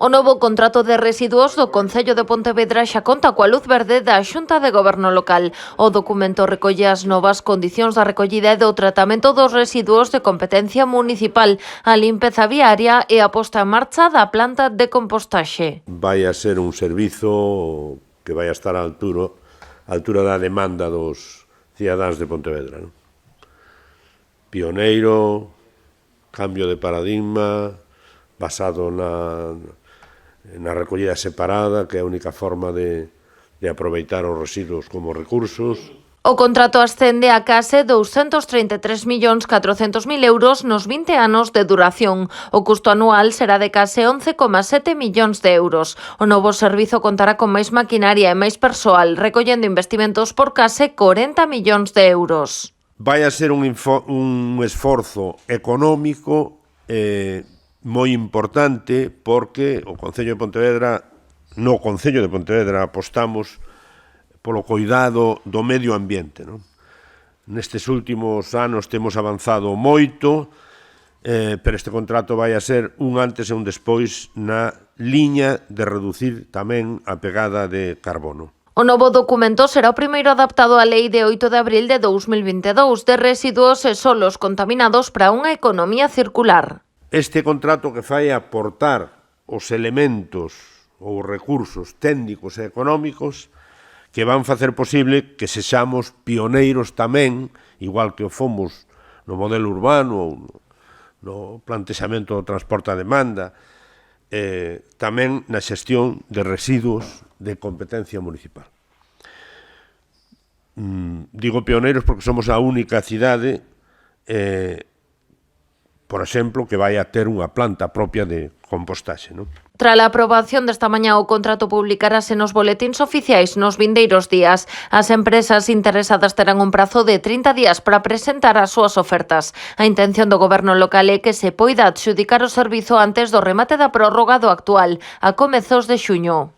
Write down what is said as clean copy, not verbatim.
O novo contrato de residuos do Concello de Pontevedra xa conta coa luz verde da Xunta de Goberno Local. O documento recolle as novas condicións da recollida e do tratamento dos residuos de competencia municipal, a limpeza viaria e a posta en marcha da planta de compostaxe. Vai a ser un servizo que vai a estar á altura da demanda dos cidadáns de Pontevedra, non? Pioneiro, cambio de paradigma, basado na recollida separada, que é a única forma de aproveitar os residuos como recursos. O contrato ascende a case 233.400.000 euros nos 20 anos de duración. O custo anual será de case 11,7 millóns de euros. O novo servizo contará con máis maquinaria e máis persoal, recollendo investimentos por case 40 millóns de euros. Vai a ser un esforzo económico moi importante, porque no Concello de Pontevedra apostamos polo cuidado do medio ambiente, non? Nestes últimos anos temos avanzado moito, pero este contrato vai a ser un antes e un despois na liña de reducir tamén a pegada de carbono. O novo documento será o primeiro adaptado á Lei de 8 de abril de 2022 de residuos e solos contaminados para unha economía circular. Este contrato que fai aportar os elementos ou recursos técnicos e económicos que van facer posible que sexamos pioneiros tamén, igual que o fomos no modelo urbano ou no plantexamento do transporte a demanda, tamén na xestión de residuos de competencia municipal. Digo pioneiros porque somos a única cidade, por exemplo, que vai a ter unha planta propia de compostaxe, non? Tras a aprobación desta mañá, o contrato publicarase nos boletíns oficiais nos vindeiros días. As empresas interesadas terán un prazo de 30 días para presentar as súas ofertas. A intención do goberno local é que se poida adxudicar o servizo antes do remate da prórroga do actual, a comezos de xuño.